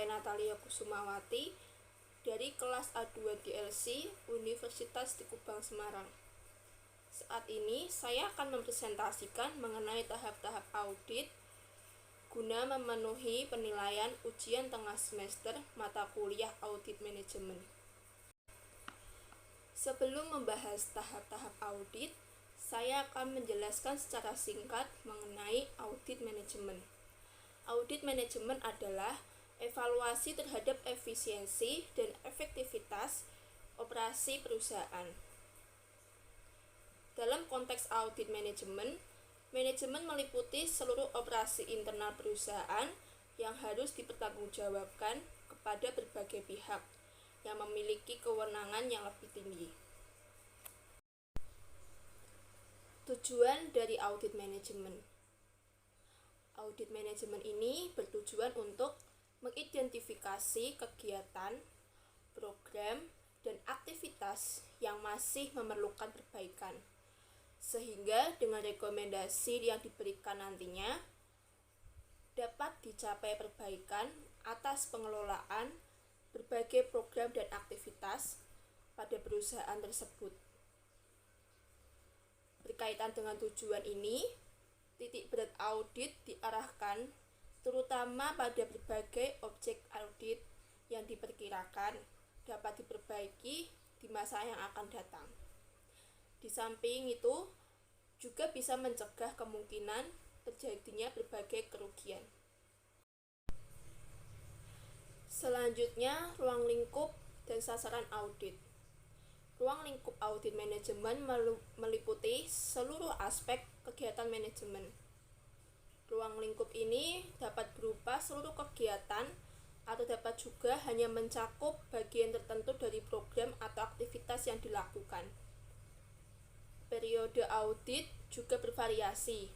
saya Natalia Kusumawati dari kelas A2 DLC Universitas di Kubang, Semarang. Saat ini saya akan mempresentasikan mengenai tahap-tahap audit guna memenuhi penilaian ujian tengah semester mata kuliah Audit Manajemen. Sebelum membahas tahap-tahap audit, saya akan menjelaskan secara singkat mengenai audit manajemen. Audit manajemen adalah evaluasi terhadap efisiensi dan efektivitas operasi perusahaan. Dalam konteks audit manajemen, manajemen meliputi seluruh operasi internal perusahaan yang harus dipertanggungjawabkan kepada berbagai pihak yang memiliki kewenangan yang lebih tinggi. Tujuan dari audit manajemen. Audit manajemen ini bertujuan untuk mengidentifikasi kegiatan, program, dan aktivitas yang masih memerlukan perbaikan, sehingga dengan rekomendasi yang diberikan nantinya dapat dicapai perbaikan atas pengelolaan berbagai program dan aktivitas pada perusahaan tersebut. Berkaitan dengan tujuan ini, titik berat audit diarahkan terutama pada berbagai objek audit yang diperkirakan dapat diperbaiki di masa yang akan datang. Di samping itu, juga bisa mencegah kemungkinan terjadinya berbagai kerugian. Selanjutnya, ruang lingkup dan sasaran audit. Ruang lingkup audit manajemen meliputi seluruh aspek kegiatan manajemen. Ruang lingkup ini dapat berupa seluruh kegiatan atau dapat juga hanya mencakup bagian tertentu dari program atau aktivitas yang dilakukan. Periode audit juga bervariasi,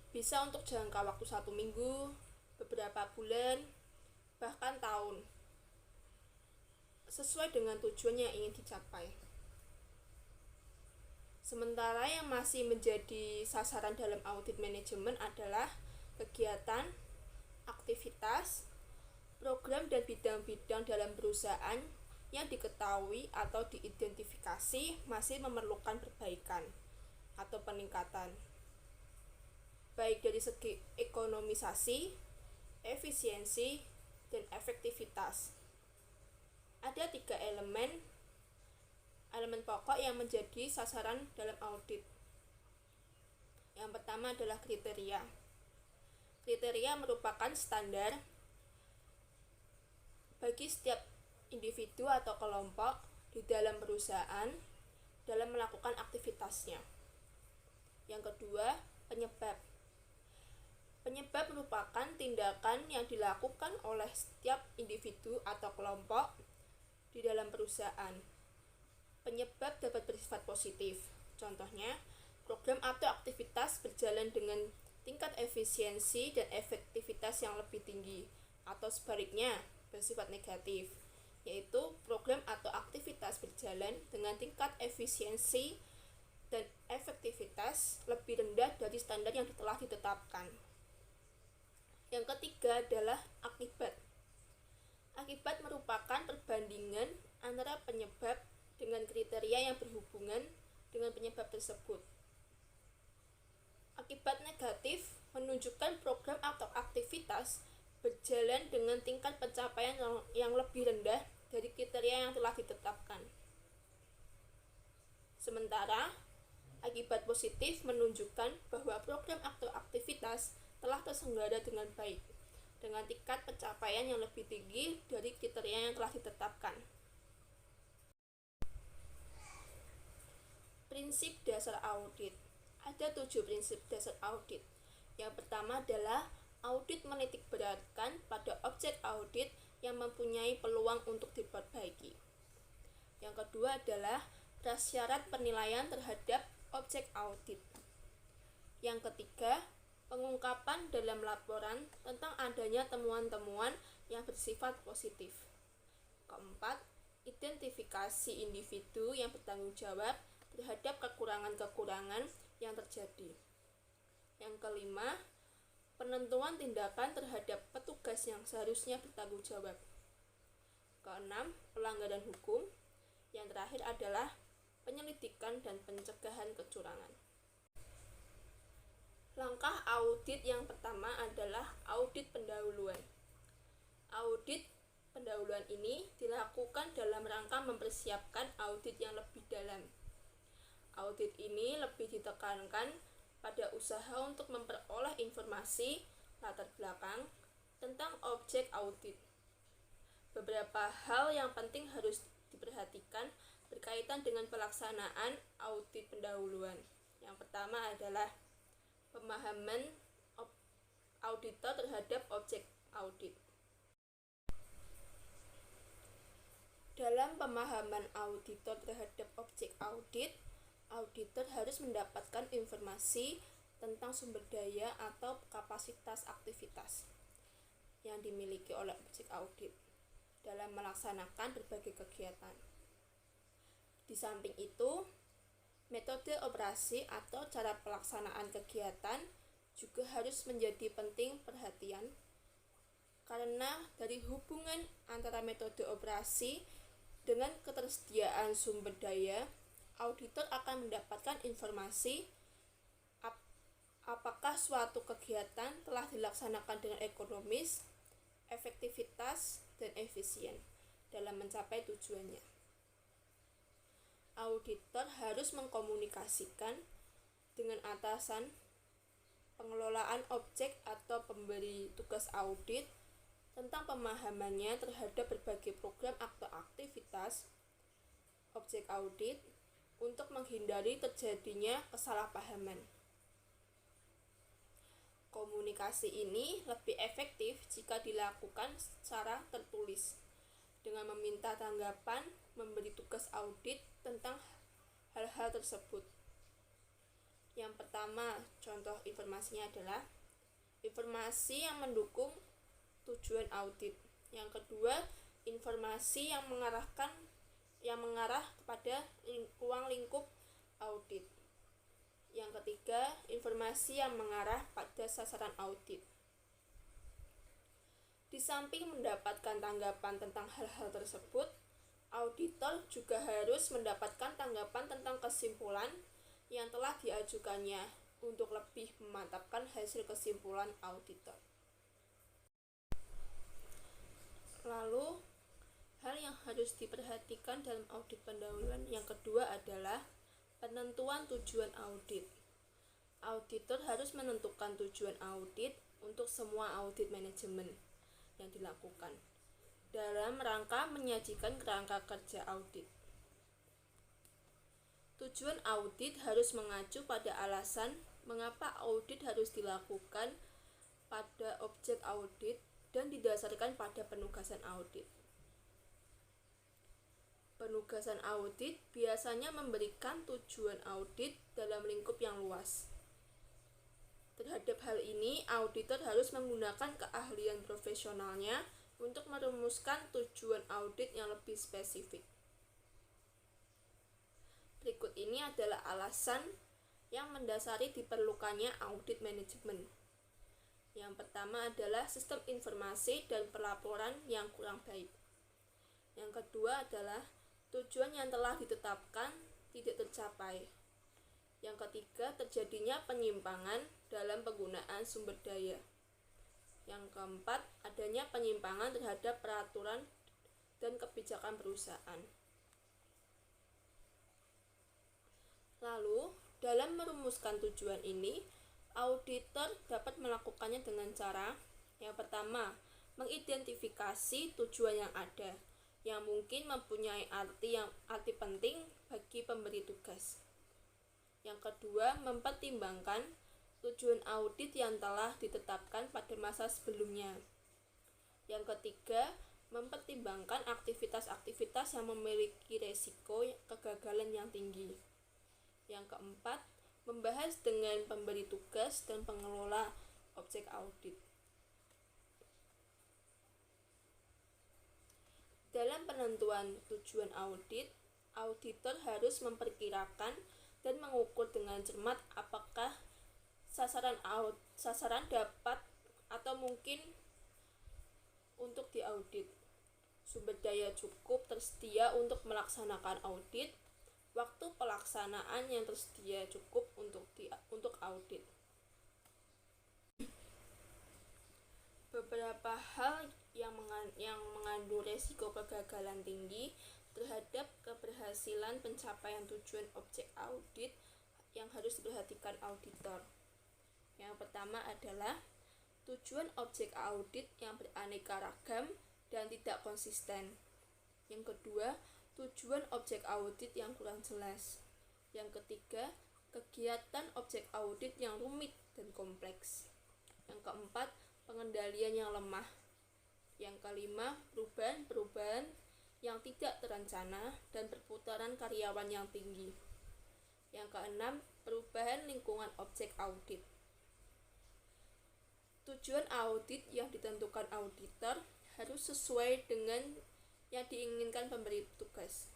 bisa untuk jangka waktu 1 minggu, beberapa bulan, bahkan tahun, sesuai dengan tujuan yang ingin dicapai. Sementara yang masih menjadi sasaran dalam audit manajemen adalah kegiatan, aktivitas, program dan bidang-bidang dalam perusahaan yang diketahui atau diidentifikasi masih memerlukan perbaikan atau peningkatan, baik dari segi ekonomisasi, efisiensi, dan efektivitas. Ada 3 elemen pokok yang menjadi sasaran dalam audit. Yang pertama adalah kriteria. Kriteria merupakan standar bagi setiap individu atau kelompok di dalam perusahaan dalam melakukan aktivitasnya. Yang kedua, penyebab. Penyebab merupakan tindakan yang dilakukan oleh setiap individu atau kelompok di dalam perusahaan. Penyebab dapat bersifat positif. Contohnya, program atau aktivitas berjalan dengan tingkat efisiensi dan efektivitas yang lebih tinggi, atau sebaliknya bersifat negatif, yaitu program atau aktivitas berjalan dengan tingkat efisiensi dan efektivitas lebih rendah dari standar yang telah ditetapkan. Yang ketiga adalah akibat. Akibat merupakan perbandingan antara penyebab dengan kriteria yang berhubungan dengan penyebab tersebut. Akibat negatif menunjukkan program atau aktivitas berjalan dengan tingkat pencapaian yang lebih rendah dari kriteria yang telah ditetapkan. Sementara, akibat positif menunjukkan bahwa program atau aktivitas telah terselenggara dengan baik, dengan tingkat pencapaian yang lebih tinggi dari kriteria yang telah ditetapkan. Prinsip dasar audit. Ada 7 prinsip dasar audit. Yang pertama adalah audit menitikberatkan pada objek audit yang mempunyai peluang untuk diperbaiki. Yang kedua adalah prasyarat penilaian terhadap objek audit. Yang ketiga, pengungkapan dalam laporan tentang adanya temuan-temuan yang bersifat positif. Keempat, identifikasi individu yang bertanggung jawab terhadap kekurangan-kekurangan yang terjadi. Yang kelima, penentuan tindakan terhadap petugas yang seharusnya bertanggung jawab. Keenam, pelanggaran hukum. Yang terakhir adalah penyelidikan dan pencegahan kecurangan. Langkah audit yang pertama adalah audit pendahuluan. Audit pendahuluan ini dilakukan dalam rangka mempersiapkan audit yang lebih dalam. Audit ini lebih ditekankan pada usaha untuk memperoleh informasi latar belakang tentang objek audit. Beberapa hal yang penting harus diperhatikan berkaitan dengan pelaksanaan audit pendahuluan. Yang pertama adalah pemahaman auditor terhadap objek audit. Dalam pemahaman auditor terhadap objek audit, auditor harus mendapatkan informasi tentang sumber daya atau kapasitas aktivitas yang dimiliki oleh objek audit dalam melaksanakan berbagai kegiatan. Di samping itu, metode operasi atau cara pelaksanaan kegiatan juga harus menjadi penting perhatian, karena dari hubungan antara metode operasi dengan ketersediaan sumber daya, auditor akan mendapatkan informasi apakah suatu kegiatan telah dilaksanakan dengan ekonomis, efektivitas, dan efisien dalam mencapai tujuannya. Auditor harus mengkomunikasikan dengan atasan pengelolaan objek atau pemberi tugas audit tentang pemahamannya terhadap berbagai program atau aktivitas objek audit untuk menghindari terjadinya kesalahpahaman. Komunikasi ini lebih efektif jika dilakukan secara tertulis dengan meminta tanggapan memberi tugas audit tentang hal-hal tersebut. Yang pertama, contoh informasinya adalah informasi yang mendukung tujuan audit. Yang kedua, informasi yang mengarah kepada ruang lingkup audit. Yang ketiga, informasi yang mengarah pada sasaran audit. Di samping mendapatkan tanggapan tentang hal-hal tersebut, auditor juga harus mendapatkan tanggapan tentang kesimpulan yang telah diajukannya untuk lebih memantapkan hasil kesimpulan auditor. Lalu, hal yang harus diperhatikan dalam audit pendahuluan yang kedua adalah penentuan tujuan audit. Auditor harus menentukan tujuan audit untuk semua audit manajemen yang dilakukan dalam rangka menyajikan kerangka kerja audit. Tujuan audit harus mengacu pada alasan mengapa audit harus dilakukan pada objek audit dan didasarkan pada penugasan audit. Penugasan audit biasanya memberikan tujuan audit dalam lingkup yang luas. Terhadap hal ini, auditor harus menggunakan keahlian profesionalnya untuk merumuskan tujuan audit yang lebih spesifik. Berikut ini adalah alasan yang mendasari diperlukannya audit manajemen. Yang pertama adalah sistem informasi dan pelaporan yang kurang baik. Yang kedua adalah tujuan yang telah ditetapkan tidak tercapai. Yang ketiga, terjadinya penyimpangan dalam penggunaan sumber daya. Yang keempat, adanya penyimpangan terhadap peraturan dan kebijakan perusahaan. Lalu, dalam merumuskan tujuan ini, auditor dapat melakukannya dengan cara yang pertama, mengidentifikasi tujuan yang ada, yang mungkin mempunyai arti penting bagi pemberi tugas. Yang kedua, mempertimbangkan tujuan audit yang telah ditetapkan pada masa sebelumnya. Yang ketiga, mempertimbangkan aktivitas-aktivitas yang memiliki resiko kegagalan yang tinggi. Yang keempat, membahas dengan pemberi tugas dan pengelola objek audit. Dalam penentuan tujuan audit, auditor harus memperkirakan dan mengukur dengan cermat apakah sasaran dapat atau mungkin untuk diaudit. Sumber daya cukup tersedia untuk melaksanakan audit. Waktu pelaksanaan yang tersedia cukup untuk audit. Beberapa hal yang mengandung resiko kegagalan tinggi terhadap keberhasilan pencapaian tujuan objek audit yang harus diperhatikan auditor. Yang pertama adalah tujuan objek audit yang beraneka ragam dan tidak konsisten. Yang kedua, tujuan objek audit yang kurang jelas. Yang ketiga, kegiatan objek audit yang rumit dan kompleks. Yang keempat, pengendalian yang lemah. Yang kelima, perubahan-perubahan yang tidak terencana dan perputaran karyawan yang tinggi. Yang keenam, perubahan lingkungan objek audit. Tujuan audit yang ditentukan auditor harus sesuai dengan yang diinginkan pemberi tugas.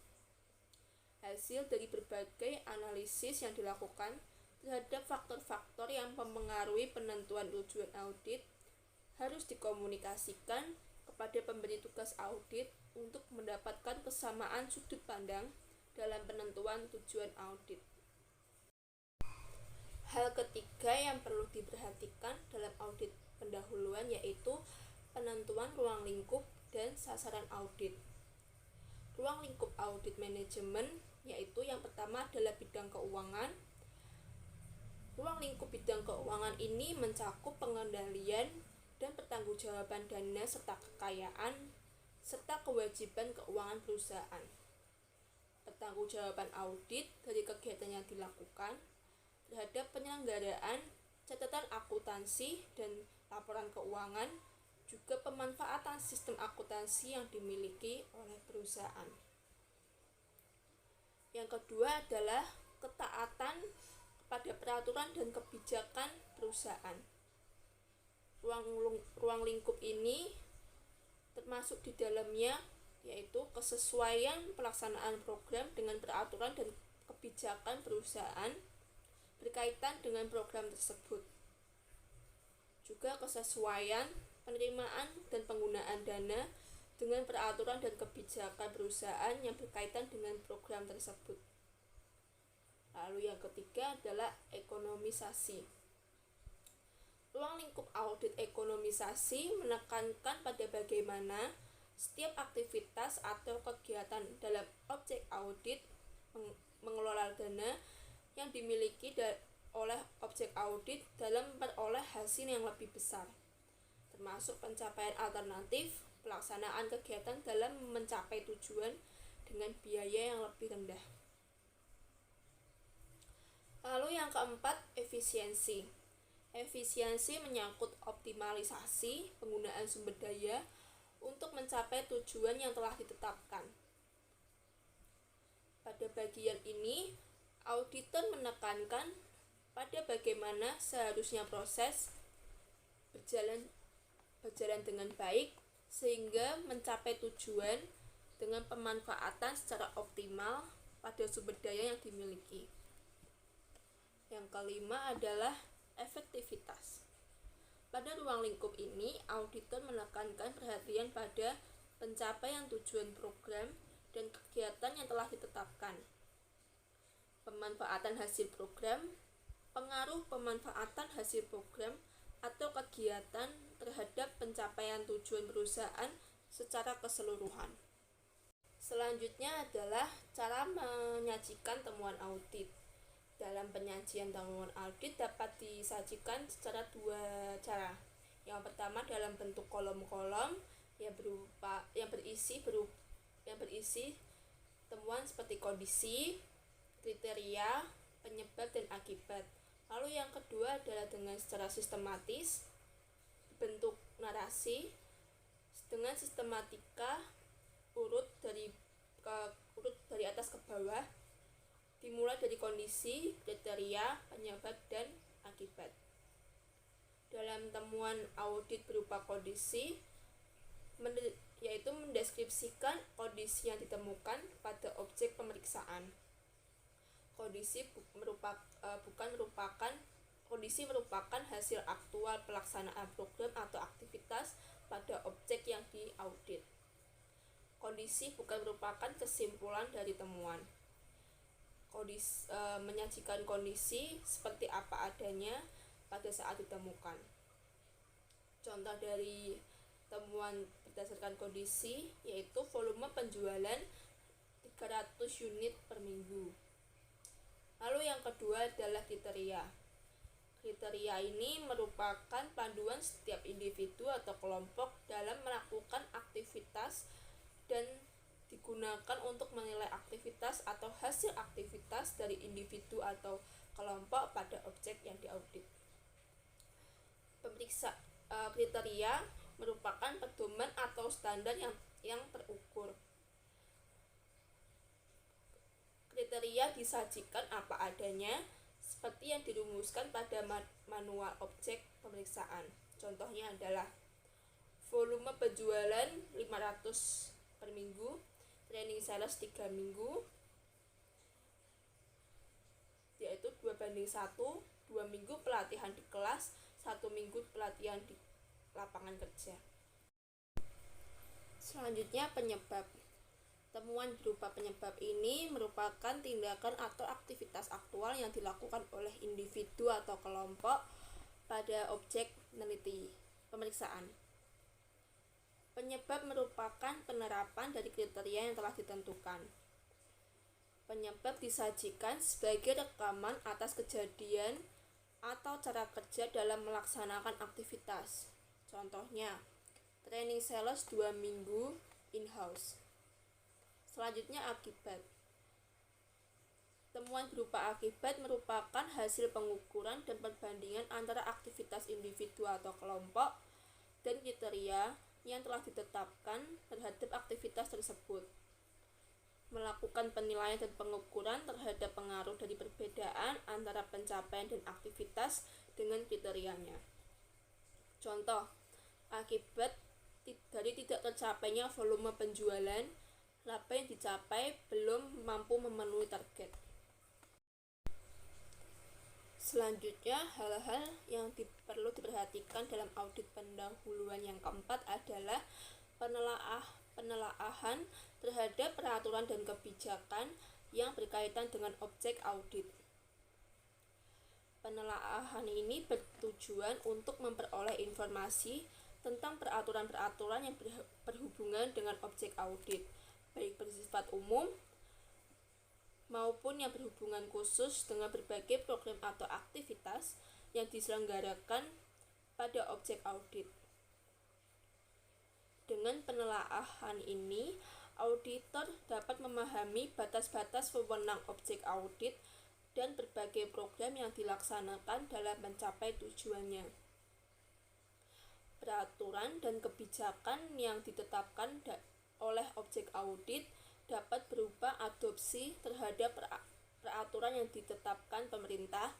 Hasil dari berbagai analisis yang dilakukan terhadap faktor-faktor yang mempengaruhi penentuan tujuan audit harus dikomunikasikan kepada pemberi tugas audit untuk mendapatkan kesamaan sudut pandang dalam penentuan tujuan audit. Hal ketiga yang perlu diperhatikan dalam audit pendahuluan yaitu penentuan ruang lingkup dan sasaran audit. Ruang lingkup audit manajemen yaitu yang pertama adalah bidang keuangan. Ruang lingkup bidang keuangan ini mencakup pengendalian dan pertanggungjawaban dana serta kekayaan serta kewajiban keuangan perusahaan. Pertanggungjawaban audit dari kegiatan yang dilakukan terhadap penyelenggaraan catatan akuntansi dan laporan keuangan, juga pemanfaatan sistem akuntansi yang dimiliki oleh perusahaan. Yang kedua adalah ketaatan kepada peraturan dan kebijakan perusahaan. Ruang lingkup ini termasuk di dalamnya yaitu kesesuaian pelaksanaan program dengan peraturan dan kebijakan perusahaan berkaitan dengan program tersebut. Juga kesesuaian penerimaan dan penggunaan dana dengan peraturan dan kebijakan perusahaan yang berkaitan dengan program tersebut. Lalu yang ketiga adalah ekonomisasi. Ruang lingkup audit ekonomisasi menekankan pada bagaimana setiap aktivitas atau kegiatan dalam objek audit mengelola dana yang dimiliki oleh objek audit dalam memperoleh hasil yang lebih besar, termasuk pencapaian alternatif pelaksanaan kegiatan dalam mencapai tujuan dengan biaya yang lebih rendah. Lalu yang keempat, efisiensi. Efisiensi menyangkut optimalisasi penggunaan sumber daya untuk mencapai tujuan yang telah ditetapkan. Pada bagian ini, auditor menekankan pada bagaimana seharusnya proses berjalan dengan baik sehingga mencapai tujuan dengan pemanfaatan secara optimal pada sumber daya yang dimiliki. Yang kelima adalah efektivitas. Pada ruang lingkup ini, auditor menekankan perhatian pada pencapaian tujuan program dan kegiatan yang telah ditetapkan. Pemanfaatan hasil program, pengaruh pemanfaatan hasil program atau kegiatan terhadap pencapaian tujuan perusahaan secara keseluruhan. Selanjutnya adalah cara menyajikan temuan audit. Dalam penyajian temuan audit dapat disajikan secara dua cara. Yang pertama dalam bentuk kolom-kolom yang berisi temuan seperti kondisi, kriteria, penyebab, dan akibat. Lalu yang kedua adalah dengan secara sistematis, bentuk narasi, dengan sistematika urut dari atas ke bawah, dimulai dari kondisi, kriteria, penyebab, dan akibat. Dalam temuan audit berupa kondisi, yaitu mendeskripsikan kondisi yang ditemukan pada objek pemeriksaan. Kondisi bukan merupakan Kondisi merupakan hasil aktual pelaksanaan program atau aktivitas pada objek yang diaudit. Kondisi bukan merupakan kesimpulan dari temuan. Menyajikan kondisi seperti apa adanya pada saat ditemukan. Contoh dari temuan berdasarkan kondisi yaitu volume penjualan 300 unit per minggu. Lalu yang kedua adalah kriteria. Kriteria ini merupakan panduan setiap individu atau kelompok dalam melakukan aktivitas dan digunakan untuk menilai aktivitas atau hasil aktivitas dari individu atau kelompok pada objek yang diaudit. Kriteria merupakan pedoman atau standar yang terukur. Kriteria disajikan apa adanya seperti yang dirumuskan pada manual objek pemeriksaan. Contohnya adalah volume penjualan 500 per minggu, training sales 3 minggu, yaitu 2:1, 2 minggu pelatihan di kelas, 1 minggu pelatihan di lapangan kerja. Selanjutnya penyebab. Temuan berupa penyebab ini merupakan tindakan atau aktivitas aktual yang dilakukan oleh individu atau kelompok pada objek peneliti pemeriksaan. Penyebab merupakan penerapan dari kriteria yang telah ditentukan. Penyebab disajikan sebagai rekaman atas kejadian atau cara kerja dalam melaksanakan aktivitas. Contohnya, training sales 2 minggu in-house. Selanjutnya akibat. Temuan berupa akibat merupakan hasil pengukuran dan perbandingan antara aktivitas individu atau kelompok dan kriteria yang telah ditetapkan terhadap aktivitas tersebut. Melakukan penilaian dan pengukuran terhadap pengaruh dari perbedaan antara pencapaian dan aktivitas dengan kriterianya. Contoh, akibat dari tidak tercapainya volume penjualan, laba yang dicapai belum mampu memenuhi target. Selanjutnya, hal-hal yang perlu diperhatikan dalam audit pendahuluan yang keempat adalah penelaahan terhadap peraturan dan kebijakan yang berkaitan dengan objek audit. Penelaahan ini bertujuan untuk memperoleh informasi tentang peraturan-peraturan yang berhubungan dengan objek audit, baik bersifat umum maupun yang berhubungan khusus dengan berbagai program atau aktivitas yang diselenggarakan pada objek audit. Dengan penelaahan ini, auditor dapat memahami batas-batas wewenang objek audit dan berbagai program yang dilaksanakan dalam mencapai tujuannya. Peraturan dan kebijakan yang ditetapkan oleh objek audit dapat berupa adopsi terhadap peraturan yang ditetapkan pemerintah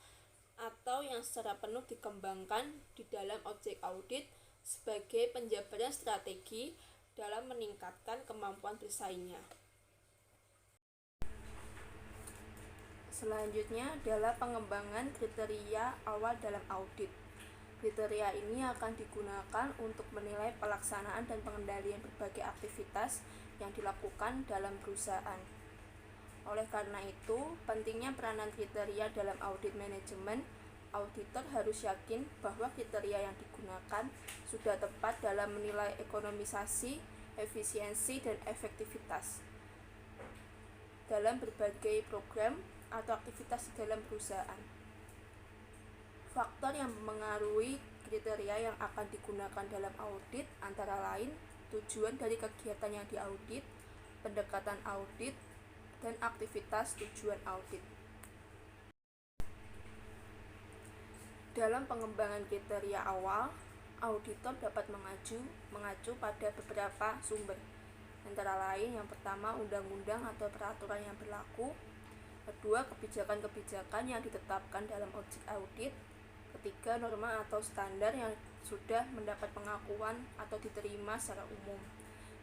atau yang secara penuh dikembangkan di dalam objek audit sebagai penjabaran strategi dalam meningkatkan kemampuan bersaingnya. Selanjutnya adalah pengembangan kriteria awal dalam audit. Kriteria ini akan digunakan untuk menilai pelaksanaan dan pengendalian berbagai aktivitas yang dilakukan dalam perusahaan. Oleh karena itu, pentingnya peranan kriteria dalam audit manajemen. Auditor harus yakin bahwa kriteria yang digunakan sudah tepat dalam menilai ekonomisasi, efisiensi, dan efektivitas dalam berbagai program atau aktivitas di dalam perusahaan. Faktor yang mempengaruhi kriteria yang akan digunakan dalam audit antara lain tujuan dari kegiatan yang diaudit, pendekatan audit, dan aktivitas tujuan audit. Dalam pengembangan kriteria awal, auditor dapat mengacu pada beberapa sumber, antara lain yang pertama undang-undang atau peraturan yang berlaku, kedua kebijakan-kebijakan yang ditetapkan dalam objek audit, ketiga norma atau standar yang sudah mendapat pengakuan atau diterima secara umum,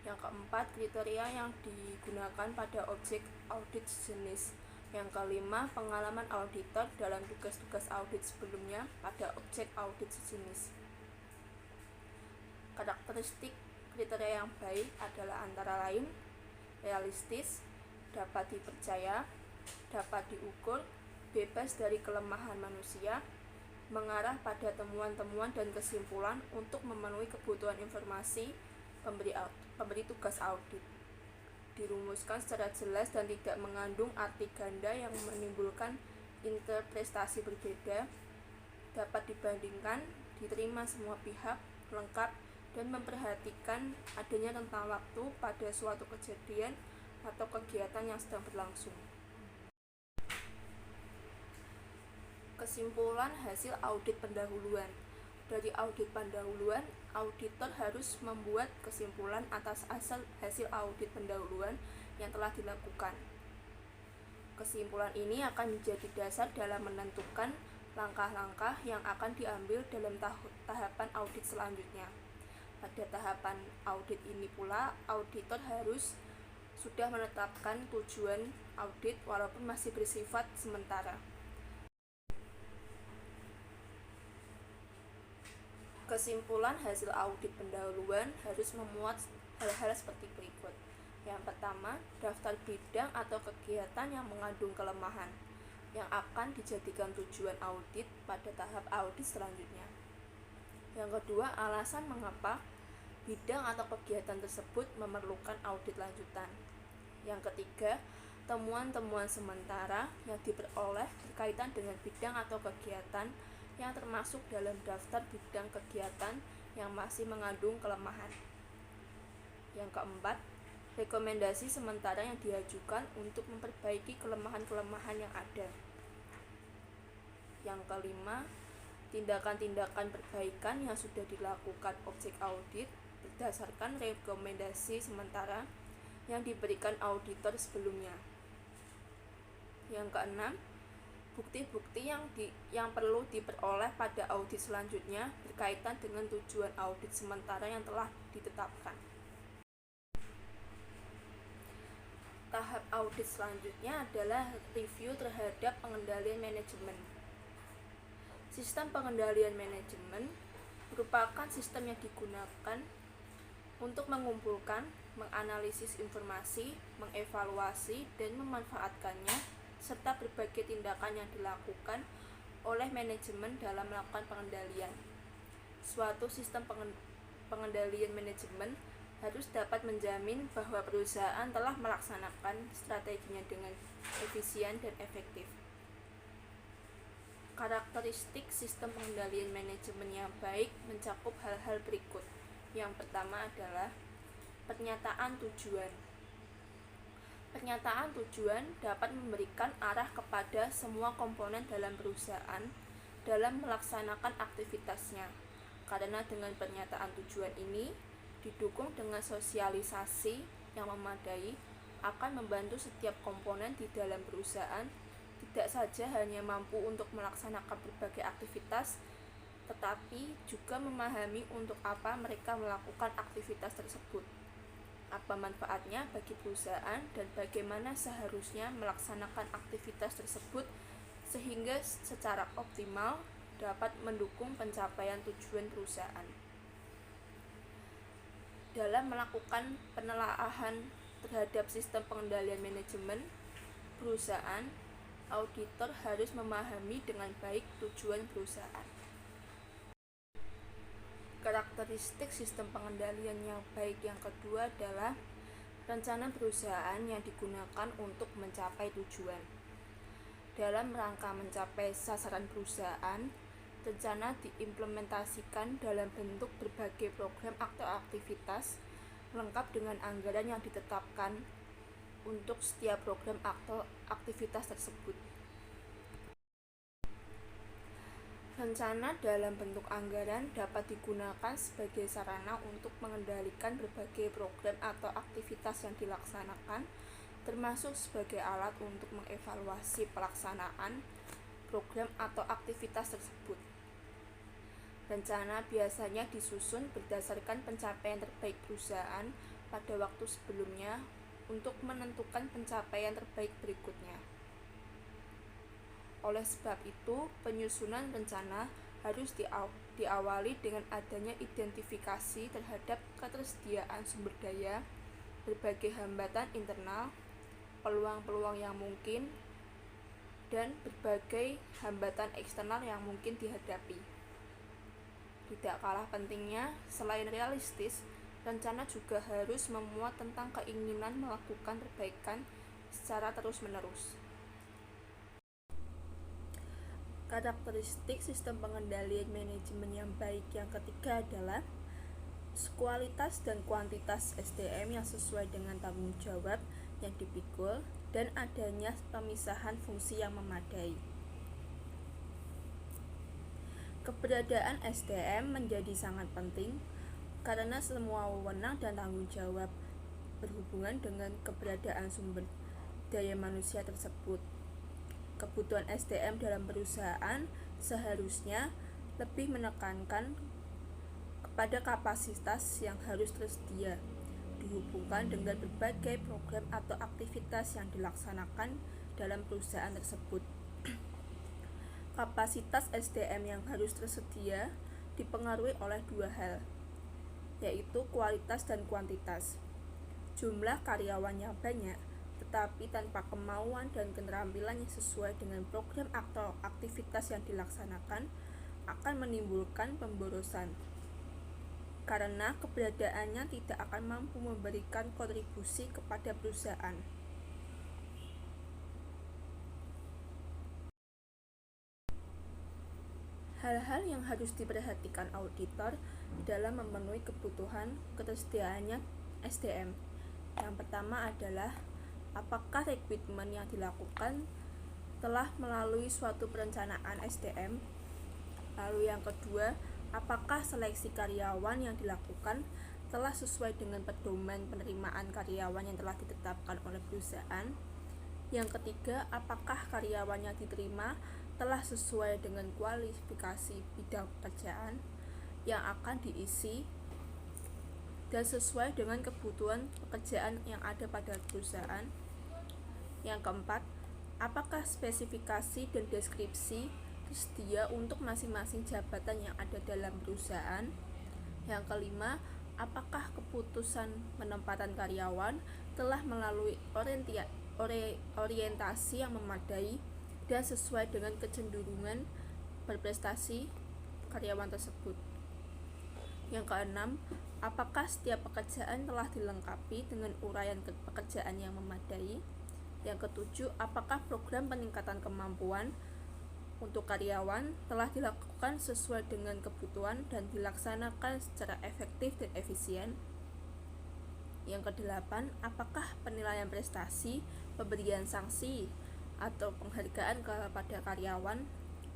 yang keempat kriteria yang digunakan pada objek audit jenis, Yang kelima, pengalaman auditor dalam tugas-tugas audit sebelumnya pada objek audit sejenis. Karakteristik kriteria yang baik adalah antara lain realistis, dapat dipercaya, dapat diukur, bebas dari kelemahan manusia, mengarah pada temuan-temuan dan kesimpulan untuk memenuhi kebutuhan informasi pemberi tugas audit. Dirumuskan secara jelas dan tidak mengandung arti ganda yang menimbulkan interpretasi berbeda, dapat dibandingkan, diterima semua pihak, lengkap, dan memperhatikan adanya rentang waktu pada suatu kejadian atau kegiatan yang sedang berlangsung. Kesimpulan hasil audit pendahuluan. Dari audit pendahuluan, auditor harus membuat kesimpulan atas hasil audit pendahuluan yang telah dilakukan. Kesimpulan ini akan menjadi dasar dalam menentukan langkah-langkah yang akan diambil dalam tahapan audit selanjutnya. Pada tahapan audit ini pula, auditor harus sudah menetapkan tujuan audit walaupun masih bersifat sementara. Kesimpulan hasil audit pendahuluan harus memuat hal-hal seperti berikut. Yang pertama, daftar bidang atau kegiatan yang mengandung kelemahan yang akan dijadikan tujuan audit pada tahap audit selanjutnya. Yang kedua, alasan mengapa bidang atau kegiatan tersebut memerlukan audit lanjutan. Yang ketiga, temuan-temuan sementara yang diperoleh berkaitan dengan bidang atau kegiatan yang termasuk dalam daftar bidang kegiatan yang masih mengandung kelemahan. Yang keempat, rekomendasi sementara yang diajukan untuk memperbaiki kelemahan-kelemahan yang ada. Yang kelima, tindakan-tindakan perbaikan yang sudah dilakukan objek audit berdasarkan rekomendasi sementara yang diberikan auditor sebelumnya. Yang keenam, bukti-bukti yang perlu diperoleh pada audit selanjutnya berkaitan dengan tujuan audit sementara yang telah ditetapkan. Tahap audit selanjutnya adalah review terhadap pengendalian manajemen. Sistem pengendalian manajemen merupakan sistem yang digunakan untuk mengumpulkan, menganalisis informasi, mengevaluasi, dan memanfaatkannya serta berbagai tindakan yang dilakukan oleh manajemen dalam melakukan pengendalian. Suatu sistem pengendalian manajemen harus dapat menjamin bahwa perusahaan telah melaksanakan strateginya dengan efisien dan efektif. Karakteristik sistem pengendalian manajemen yang baik mencakup hal-hal berikut. Yang pertama adalah pernyataan tujuan. Pernyataan tujuan dapat memberikan arah kepada semua komponen dalam perusahaan dalam melaksanakan aktivitasnya. Karena dengan pernyataan tujuan ini didukung dengan sosialisasi yang memadai akan membantu setiap komponen di dalam perusahaan tidak saja hanya mampu untuk melaksanakan berbagai aktivitas, tetapi juga memahami untuk apa mereka melakukan aktivitas tersebut, apa manfaatnya bagi perusahaan, dan bagaimana seharusnya melaksanakan aktivitas tersebut sehingga secara optimal dapat mendukung pencapaian tujuan perusahaan. Dalam melakukan penelaahan terhadap sistem pengendalian manajemen perusahaan, auditor harus memahami dengan baik tujuan perusahaan. Karakteristik sistem pengendalian yang baik yang kedua adalah rencana perusahaan yang digunakan untuk mencapai tujuan. Dalam rangka mencapai sasaran perusahaan, rencana diimplementasikan dalam bentuk berbagai program atau aktivitas lengkap dengan anggaran yang ditetapkan untuk setiap program atau aktivitas tersebut. Rencana dalam bentuk anggaran dapat digunakan sebagai sarana untuk mengendalikan berbagai program atau aktivitas yang dilaksanakan, termasuk sebagai alat untuk mengevaluasi pelaksanaan program atau aktivitas tersebut. Rencana biasanya disusun berdasarkan pencapaian terbaik perusahaan pada waktu sebelumnya untuk menentukan pencapaian terbaik berikutnya. Oleh sebab itu, penyusunan rencana harus diawali dengan adanya identifikasi terhadap ketersediaan sumber daya, berbagai hambatan internal, peluang-peluang yang mungkin, dan berbagai hambatan eksternal yang mungkin dihadapi. Tidak kalah pentingnya, selain realistis, rencana juga harus memuat tentang keinginan melakukan perbaikan secara terus-menerus. Karakteristik sistem pengendalian manajemen yang baik yang ketiga adalah kualitas dan kuantitas SDM yang sesuai dengan tanggung jawab yang dipikul dan adanya pemisahan fungsi yang memadai. Keberadaan SDM menjadi sangat penting karena semua wewenang dan tanggung jawab berhubungan dengan keberadaan sumber daya manusia tersebut. Kebutuhan SDM dalam perusahaan seharusnya lebih menekankan kepada kapasitas yang harus tersedia, dihubungkan dengan berbagai program atau aktivitas yang dilaksanakan dalam perusahaan tersebut. Kapasitas SDM yang harus tersedia dipengaruhi oleh dua hal, yaitu kualitas dan kuantitas. Jumlah karyawan yang banyak tetapi tanpa kemauan dan keterampilan yang sesuai dengan program atau aktivitas yang dilaksanakan akan menimbulkan pemborosan, karena keberadaannya tidak akan mampu memberikan kontribusi kepada perusahaan. Hal-hal yang harus diperhatikan auditor dalam memenuhi kebutuhan ketersediaannya SDM. Yang pertama adalah apakah rekrutmen yang dilakukan telah melalui suatu perencanaan SDM. Lalu yang kedua, apakah seleksi karyawan yang dilakukan telah sesuai dengan pedoman penerimaan karyawan yang telah ditetapkan oleh perusahaan. Yang ketiga, apakah karyawan yang diterima telah sesuai dengan kualifikasi bidang pekerjaan yang akan diisi dan sesuai dengan kebutuhan pekerjaan yang ada pada perusahaan. Yang keempat, apakah spesifikasi dan deskripsi tersedia untuk masing-masing jabatan yang ada dalam perusahaan. Yang kelima, apakah keputusan penempatan karyawan telah melalui orientasi yang memadai dan sesuai dengan kecenderungan berprestasi karyawan tersebut. Yang keenam, apakah setiap pekerjaan telah dilengkapi dengan uraian pekerjaan yang memadai. Yang ketujuh, apakah program peningkatan kemampuan untuk karyawan telah dilakukan sesuai dengan kebutuhan dan dilaksanakan secara efektif dan efisien. Yang kedelapan, apakah penilaian prestasi, pemberian sanksi, atau penghargaan kepada karyawan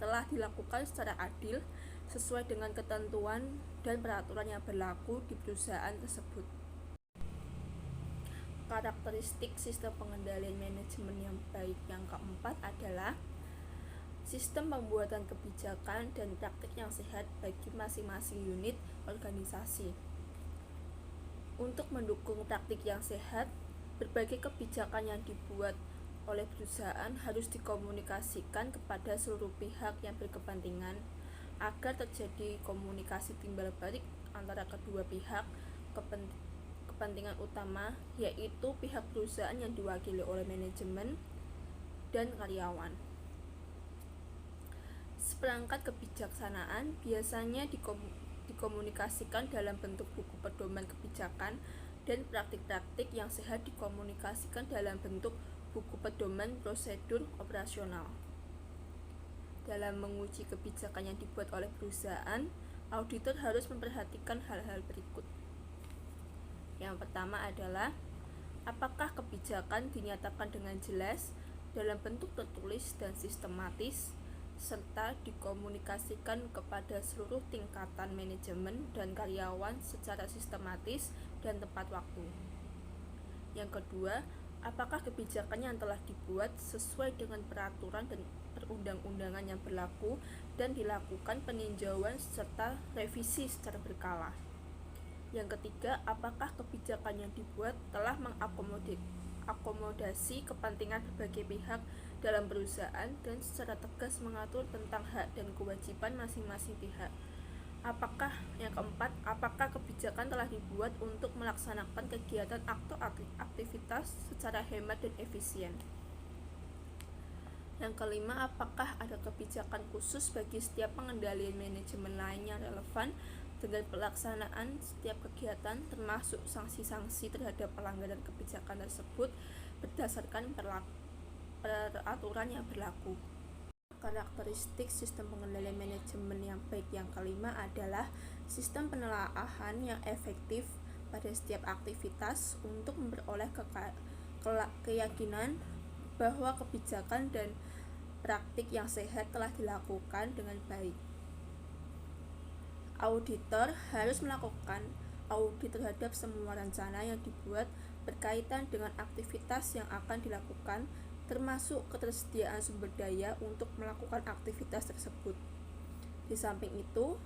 telah dilakukan secara adil sesuai dengan ketentuan dan peraturan yang berlaku di perusahaan tersebut. Karakteristik sistem pengendalian manajemen yang baik yang keempat adalah sistem pembuatan kebijakan dan praktik yang sehat bagi masing-masing unit organisasi. Untuk mendukung praktik yang sehat, berbagai kebijakan yang dibuat oleh perusahaan harus dikomunikasikan kepada seluruh pihak yang berkepentingan agar terjadi komunikasi timbal balik antara kedua pihak kepentingan utama, yaitu pihak perusahaan yang diwakili oleh manajemen dan karyawan. Seperangkat kebijaksanaan biasanya dikomunikasikan dalam bentuk buku pedoman kebijakan dan praktik-praktik yang sehat dikomunikasikan dalam bentuk buku pedoman prosedur operasional. Dalam menguji kebijakan yang dibuat oleh perusahaan, auditor harus memperhatikan hal-hal berikut. Yang pertama adalah apakah kebijakan dinyatakan dengan jelas dalam bentuk tertulis dan sistematis serta dikomunikasikan kepada seluruh tingkatan manajemen dan karyawan secara sistematis dan tepat waktu. Yang kedua, apakah kebijakan yang telah dibuat sesuai dengan peraturan dan perundang-undangan yang berlaku dan dilakukan peninjauan serta revisi secara berkala. Yang ketiga, apakah kebijakan yang dibuat telah mengakomodir mengakomodasi kepentingan berbagai pihak dalam perusahaan dan secara tegas mengatur tentang hak dan kewajiban masing-masing pihak. Yang keempat, apakah kebijakan telah dibuat untuk melaksanakan kegiatan atau aktivitas secara hemat dan efisien? Yang kelima, apakah ada kebijakan khusus bagi setiap pengendalian manajemen lain yang relevan dengan pelaksanaan setiap kegiatan, termasuk sanksi-sanksi terhadap pelanggaran kebijakan tersebut berdasarkan peraturan yang berlaku. Karakteristik sistem pengendalian manajemen yang baik yang kelima adalah sistem penelaahan yang efektif pada setiap aktivitas untuk memperoleh keyakinan bahwa kebijakan dan praktik yang sehat telah dilakukan dengan baik. Auditor harus melakukan audit terhadap semua rencana yang dibuat berkaitan dengan aktivitas yang akan dilakukan, termasuk ketersediaan sumber daya untuk melakukan aktivitas tersebut. Di samping itu,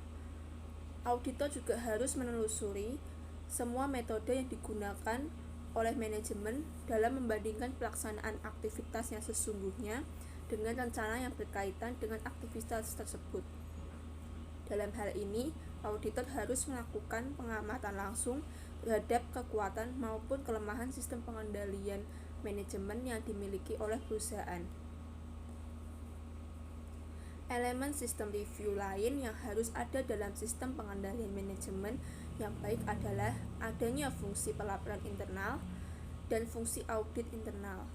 auditor juga harus menelusuri semua metode yang digunakan oleh manajemen dalam membandingkan pelaksanaan aktivitas yang sesungguhnya dengan rencana yang berkaitan dengan aktivitas tersebut. Dalam hal ini, auditor harus melakukan pengamatan langsung terhadap kekuatan maupun kelemahan sistem pengendalian manajemen yang dimiliki oleh perusahaan. Elemen sistem review lain yang harus ada dalam sistem pengendalian manajemen yang baik adalah adanya fungsi pelaporan internal dan fungsi audit internal.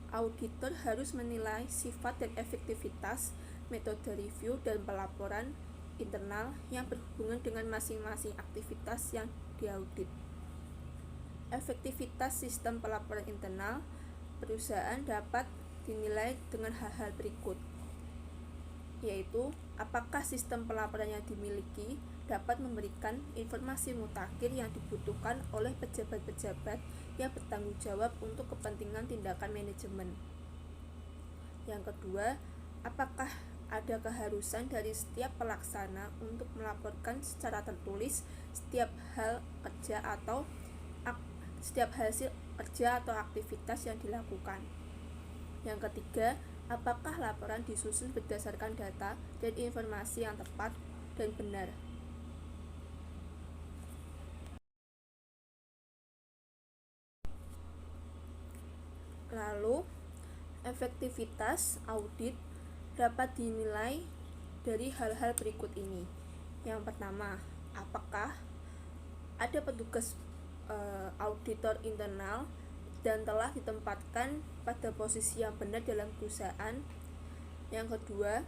Auditor harus menilai sifat dan efektivitas metode review dan pelaporan internal yang berhubungan dengan masing-masing aktivitas yang diaudit. Efektivitas sistem pelaporan internal perusahaan dapat dinilai dengan hal-hal berikut, yaitu apakah sistem pelaporan yang dimiliki dapat memberikan informasi mutakhir yang dibutuhkan oleh pejabat-pejabat yang bertanggung jawab untuk kepentingan tindakan manajemen. Yang kedua, apakah ada keharusan dari setiap pelaksana untuk melaporkan secara tertulis setiap hasil kerja atau aktivitas yang dilakukan. Yang ketiga, apakah laporan disusun berdasarkan data dan informasi yang tepat dan benar. Lalu, efektivitas audit dapat dinilai dari hal-hal berikut ini. Yang pertama, apakah ada petugas auditor internal dan telah ditempatkan pada posisi yang benar dalam perusahaan. Yang kedua,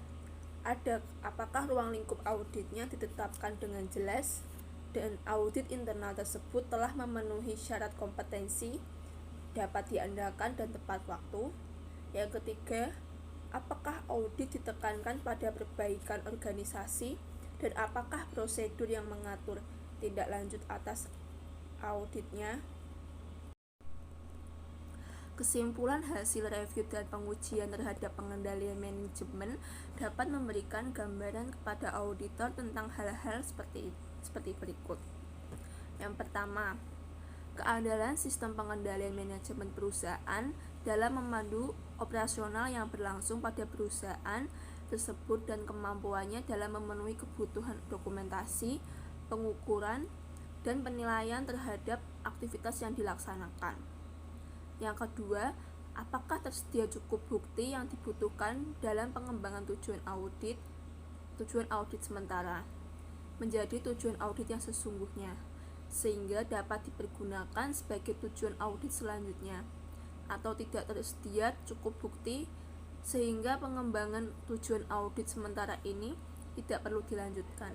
apakah ruang lingkup auditnya ditetapkan dengan jelas dan audit internal tersebut telah memenuhi syarat kompetensi, dapat diandalkan dan tepat waktu. Yang ketiga, apakah audit ditekankan pada perbaikan organisasi dan apakah prosedur yang mengatur tindak lanjut atas auditnya. Kesimpulan hasil review dan pengujian terhadap pengendalian manajemen dapat memberikan gambaran kepada auditor tentang hal-hal seperti berikut. Yang pertama, keandalan sistem pengendalian manajemen perusahaan dalam memandu operasional yang berlangsung pada perusahaan tersebut dan kemampuannya dalam memenuhi kebutuhan dokumentasi, pengukuran, dan penilaian terhadap aktivitas yang dilaksanakan. Yang kedua, apakah tersedia cukup bukti yang dibutuhkan dalam pengembangan tujuan audit sementara menjadi tujuan audit yang sesungguhnya, sehingga dapat dipergunakan sebagai tujuan audit selanjutnya, atau tidak tersedia cukup bukti sehingga pengembangan tujuan audit sementara ini tidak perlu dilanjutkan.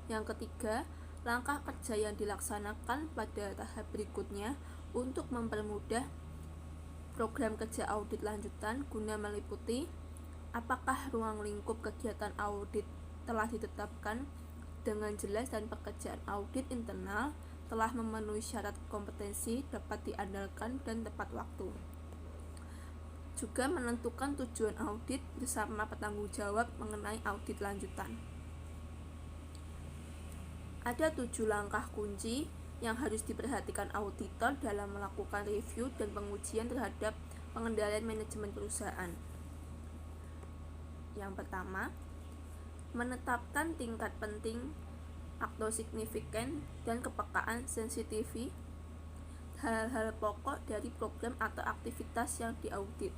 Yang ketiga, langkah kerja yang dilaksanakan pada tahap berikutnya untuk mempermudah program kerja audit lanjutan guna meliputi apakah ruang lingkup kegiatan audit telah ditetapkan dengan jelas dan pekerjaan audit internal telah memenuhi syarat kompetensi, dapat diandalkan, dan tepat waktu. Juga menentukan tujuan audit bersama petanggung jawab mengenai audit lanjutan. Ada 7 langkah kunci yang harus diperhatikan auditor dalam melakukan review dan pengujian terhadap pengendalian manajemen perusahaan. Yang pertama, menetapkan tingkat penting atau signifikan dan kepekaan sensitivity hal-hal pokok dari program atau aktivitas yang diaudit.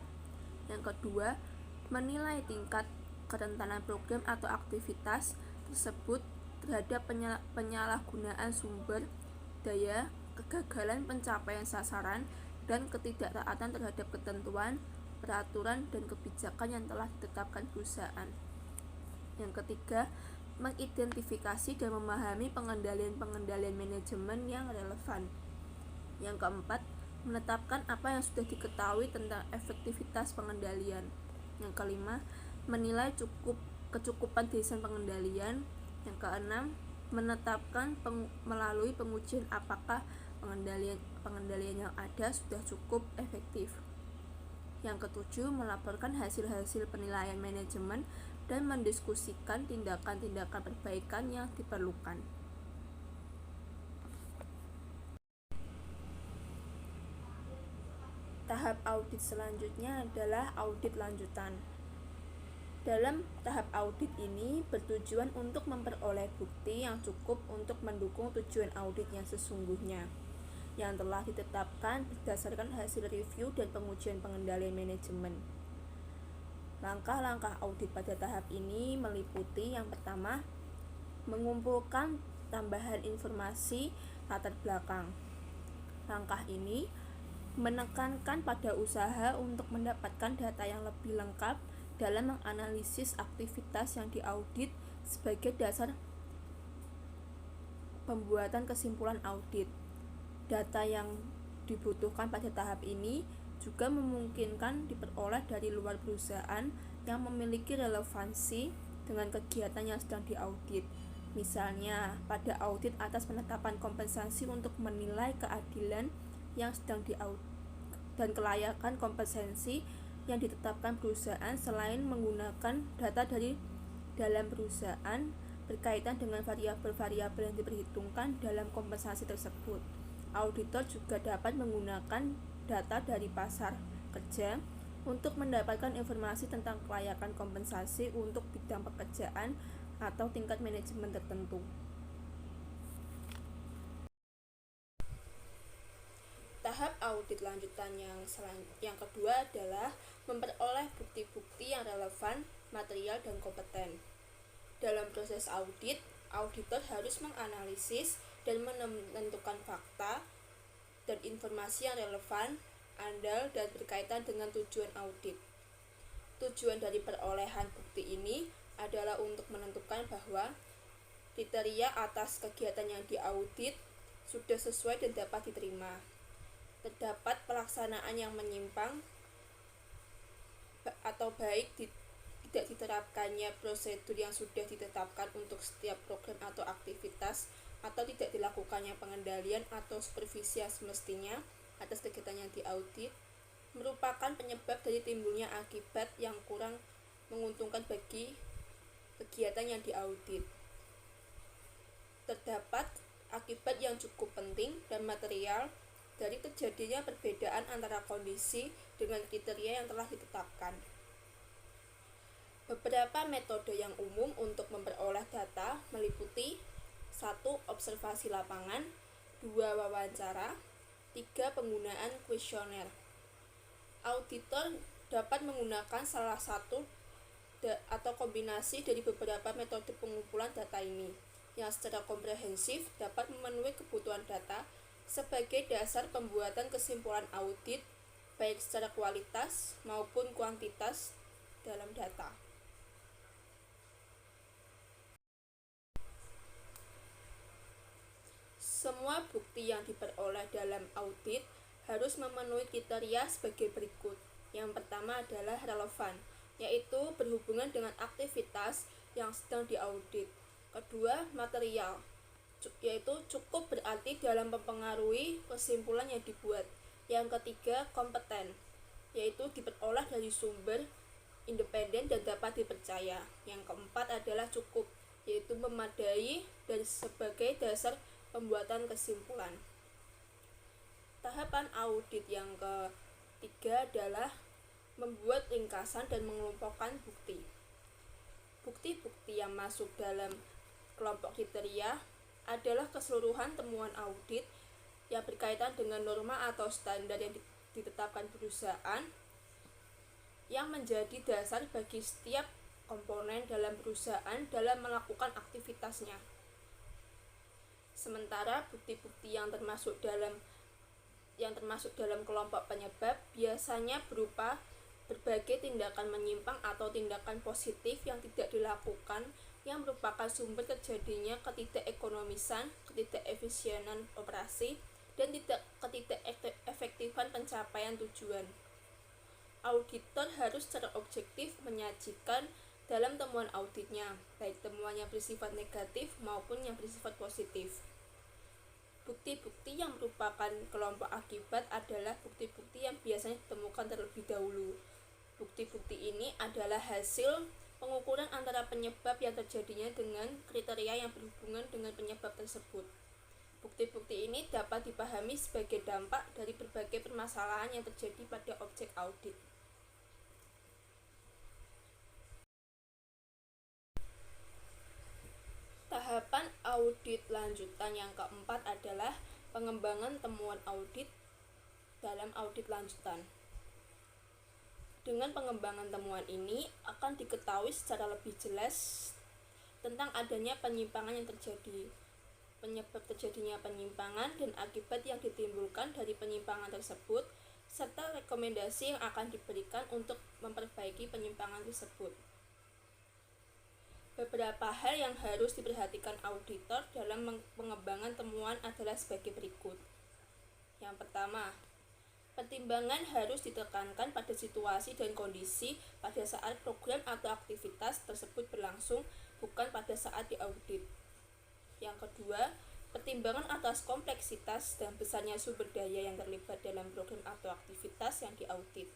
Yang kedua, menilai tingkat kerentanan program atau aktivitas tersebut terhadap penyalahgunaan sumber daya, kegagalan pencapaian sasaran, dan ketidaktaatan terhadap ketentuan, peraturan, dan kebijakan yang telah ditetapkan perusahaan. Yang ketiga, mengidentifikasi dan memahami pengendalian manajemen yang relevan. Yang keempat, menetapkan apa yang sudah diketahui tentang efektivitas pengendalian. Yang kelima, menilai kecukupan desain pengendalian. Yang keenam, menetapkan melalui pengujian apakah pengendalian yang ada sudah cukup efektif. Yang ketujuh, melaporkan hasil-hasil penilaian manajemen dan mendiskusikan tindakan-tindakan perbaikan yang diperlukan. Tahap audit selanjutnya adalah audit lanjutan. Dalam tahap audit ini bertujuan untuk memperoleh bukti yang cukup untuk mendukung tujuan audit yang sesungguhnya, yang telah ditetapkan berdasarkan hasil review dan pengujian pengendalian manajemen. Langkah-langkah audit pada tahap ini meliputi yang pertama, mengumpulkan tambahan informasi latar belakang. Langkah ini menekankan pada usaha untuk mendapatkan data yang lebih lengkap dalam menganalisis aktivitas yang diaudit sebagai dasar pembuatan kesimpulan audit. Data yang dibutuhkan pada tahap ini juga memungkinkan diperoleh dari luar perusahaan yang memiliki relevansi dengan kegiatan yang sedang diaudit. Misalnya, pada audit atas penetapan kompensasi untuk menilai keadilan yang sedang diaudit dan kelayakan kompensasi yang ditetapkan perusahaan selain menggunakan data dari dalam perusahaan berkaitan dengan variabel-variabel yang diperhitungkan dalam kompensasi tersebut. Auditor juga dapat menggunakan data dari pasar kerja untuk mendapatkan informasi tentang kelayakan kompensasi untuk bidang pekerjaan atau tingkat manajemen tertentu. Tahap audit lanjutan yang kedua adalah memperoleh bukti-bukti yang relevan, material, dan kompeten. Dalam proses audit, auditor harus menganalisis dan menentukan fakta dan informasi yang relevan, andal, dan berkaitan dengan tujuan audit. Tujuan dari perolehan bukti ini adalah untuk menentukan bahwa kriteria atas kegiatan yang diaudit sudah sesuai dan dapat diterima. Terdapat pelaksanaan yang menyimpang atau baik tidak diterapkannya prosedur yang sudah ditetapkan untuk setiap program atau aktivitas, atau tidak dilakukannya pengendalian atau supervisi yang semestinya atas kegiatan yang diaudit, merupakan penyebab dari timbulnya akibat yang kurang menguntungkan bagi kegiatan yang diaudit. Terdapat akibat yang cukup penting dan material dari terjadinya perbedaan antara kondisi dengan kriteria yang telah ditetapkan. Beberapa metode yang umum untuk memperoleh data meliputi 1. Observasi lapangan, 2. Wawancara, 3. Penggunaan kuesioner. Auditor dapat menggunakan salah satu atau kombinasi dari beberapa metode pengumpulan data ini, yang secara komprehensif dapat memenuhi kebutuhan data sebagai dasar pembuatan kesimpulan audit, baik secara kualitas maupun kuantitas dalam data. Semua bukti yang diperoleh dalam audit harus memenuhi kriteria sebagai berikut. Yang pertama adalah relevan, yaitu berhubungan dengan aktivitas yang sedang diaudit. Kedua, material, yaitu cukup berarti dalam mempengaruhi kesimpulan yang dibuat. Yang ketiga, kompeten, yaitu diperoleh dari sumber independen dan dapat dipercaya. Yang keempat adalah cukup, yaitu memadai dan sebagai dasar pembuatan kesimpulan. Tahapan audit yang ketiga adalah membuat ringkasan dan mengelompokkan bukti. Bukti-bukti yang masuk dalam kelompok kriteria adalah keseluruhan temuan audit yang berkaitan dengan norma atau standar yang ditetapkan perusahaan yang menjadi dasar bagi setiap komponen dalam perusahaan dalam melakukan aktivitasnya. Sementara bukti-bukti yang termasuk dalam kelompok penyebab biasanya berupa berbagai tindakan menyimpang atau tindakan positif yang tidak dilakukan yang merupakan sumber terjadinya ketidakekonomisan, ketidakefisienan operasi, dan ketidakefektifan pencapaian tujuan. Auditor harus secara objektif menyajikan dalam temuan auditnya, baik temuan yang bersifat negatif maupun yang bersifat positif. Bukti-bukti yang merupakan kelompok akibat adalah bukti-bukti yang biasanya ditemukan terlebih dahulu. Bukti-bukti ini adalah hasil pengukuran antara penyebab yang terjadinya dengan kriteria yang berhubungan dengan penyebab tersebut. Bukti-bukti ini dapat dipahami sebagai dampak dari berbagai permasalahan yang terjadi pada objek audit. Tahapan audit lanjutan yang keempat adalah pengembangan temuan audit dalam audit lanjutan. Dengan pengembangan temuan ini akan diketahui secara lebih jelas tentang adanya penyimpangan yang terjadi, penyebab terjadinya penyimpangan dan akibat yang ditimbulkan dari penyimpangan tersebut, serta rekomendasi yang akan diberikan untuk memperbaiki penyimpangan tersebut. Beberapa hal yang harus diperhatikan auditor dalam pengembangan temuan adalah sebagai berikut. Yang pertama, pertimbangan harus ditekankan pada situasi dan kondisi pada saat program atau aktivitas tersebut berlangsung, bukan pada saat diaudit. Yang kedua, pertimbangan atas kompleksitas dan besarnya sumber daya yang terlibat dalam program atau aktivitas yang diaudit.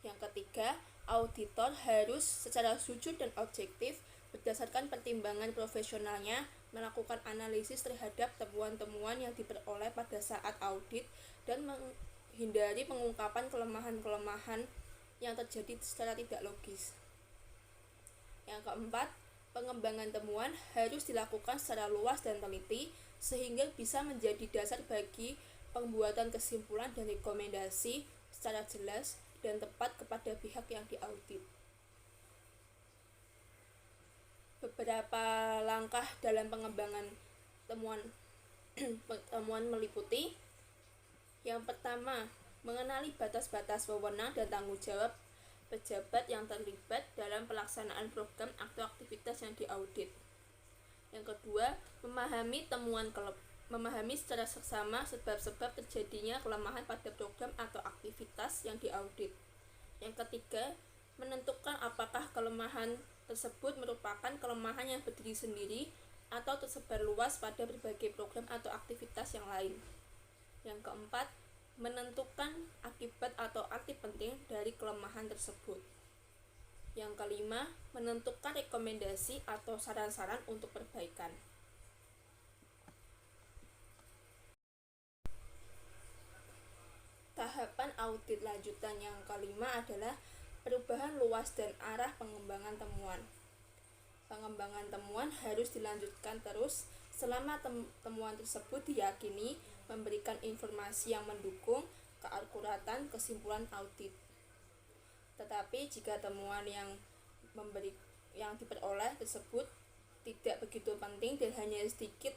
Yang ketiga, auditor harus secara jujur dan objektif berdasarkan pertimbangan profesionalnya melakukan analisis terhadap temuan-temuan yang diperoleh pada saat audit dan menghindari pengungkapan kelemahan-kelemahan yang terjadi secara tidak logis. Yang keempat, pengembangan temuan harus dilakukan secara luas dan teliti sehingga bisa menjadi dasar bagi pembuatan kesimpulan dan rekomendasi secara jelas dan tepat kepada pihak yang diaudit. Beberapa langkah dalam pengembangan temuan meliputi: yang pertama, mengenali batas-batas wewenang dan tanggung jawab pejabat yang terlibat dalam pelaksanaan program atau aktivitas yang diaudit. Yang kedua, memahami secara seksama sebab-sebab terjadinya kelemahan pada program atau aktivitas yang diaudit. Yang ketiga, menentukan apakah kelemahan tersebut merupakan kelemahan yang berdiri sendiri atau tersebar luas pada berbagai program atau aktivitas yang lain. Yang keempat, menentukan akibat atau arti penting dari kelemahan tersebut. Yang kelima, menentukan rekomendasi atau saran-saran untuk perbaikan. Tahapan audit lanjutan yang kelima adalah perubahan luas dan arah pengembangan temuan. Pengembangan temuan harus dilanjutkan terus selama temuan tersebut diyakini memberikan informasi yang mendukung keakuratan kesimpulan audit. Tetapi jika temuan yang diperoleh tersebut tidak begitu penting dan hanya sedikit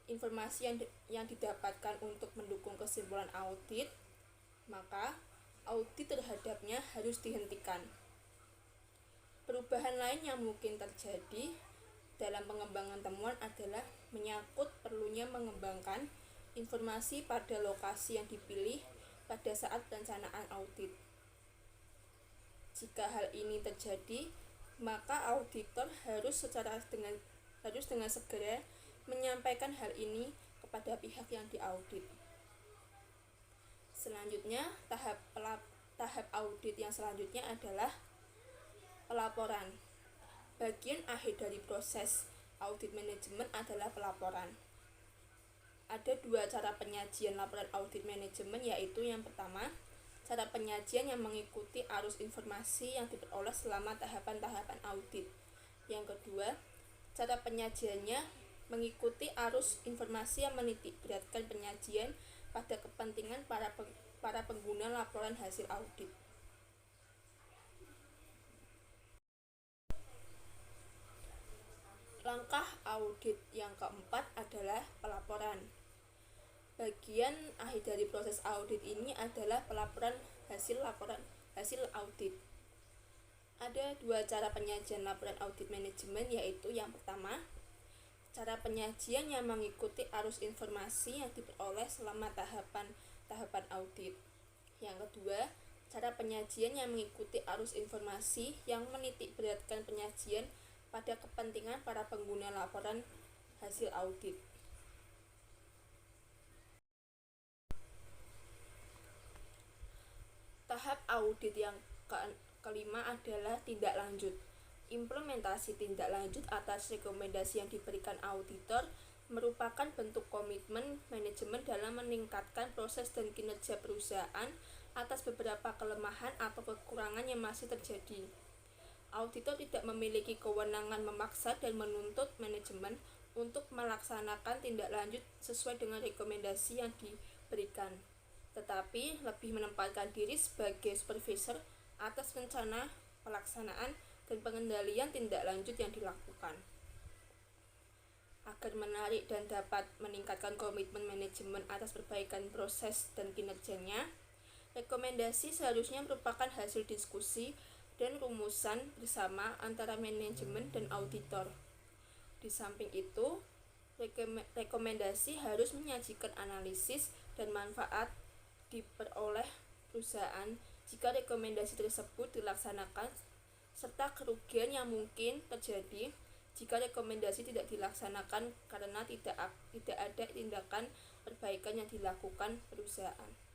informasi yang didapatkan untuk mendukung kesimpulan audit, maka audit terhadapnya harus dihentikan. Perubahan lain yang mungkin terjadi dalam pengembangan temuan adalah menyangkut perlunya mengembangkan informasi pada lokasi yang dipilih pada saat perencanaan audit. Jika hal ini terjadi, maka auditor harus dengan segera menyampaikan hal ini kepada pihak yang diaudit. Selanjutnya, tahap audit yang selanjutnya adalah pelaporan. Bagian akhir dari proses audit manajemen adalah pelaporan. Ada dua cara penyajian laporan audit manajemen, yaitu yang pertama, cara penyajian yang mengikuti arus informasi yang diperoleh selama tahapan-tahapan audit. Yang kedua, cara penyajiannya mengikuti arus informasi yang menitik beratkan penyajian pada kepentingan para pengguna laporan hasil audit. Langkah audit yang keempat adalah pelaporan. Bagian akhir dari proses audit ini adalah pelaporan hasil audit. Ada dua cara penyajian laporan audit manajemen, yaitu yang pertama, cara penyajian yang mengikuti arus informasi yang diperoleh selama tahapan audit. Yang kedua, cara penyajian yang mengikuti arus informasi yang menitik beratkan penyajian pada kepentingan para pengguna laporan hasil audit. Tahap audit yang kelima adalah tindak lanjut. Implementasi tindak lanjut atas rekomendasi yang diberikan auditor merupakan bentuk komitmen manajemen dalam meningkatkan proses dan kinerja perusahaan atas beberapa kelemahan atau kekurangan yang masih terjadi. Auditor tidak memiliki kewenangan memaksa dan menuntut manajemen untuk melaksanakan tindak lanjut sesuai dengan rekomendasi yang diberikan, tetapi lebih menempatkan diri sebagai supervisor atas rencana, pelaksanaan, dan pengendalian tindak lanjut yang dilakukan. Agar menarik dan dapat meningkatkan komitmen manajemen atas perbaikan proses dan kinerjanya, rekomendasi seharusnya merupakan hasil diskusi dan rumusan bersama antara manajemen dan auditor. Di samping itu, rekomendasi harus menyajikan analisis dan manfaat diperoleh perusahaan jika rekomendasi tersebut dilaksanakan, serta kerugian yang mungkin terjadi jika rekomendasi tidak dilaksanakan karena tidak ada tindakan perbaikan yang dilakukan perusahaan.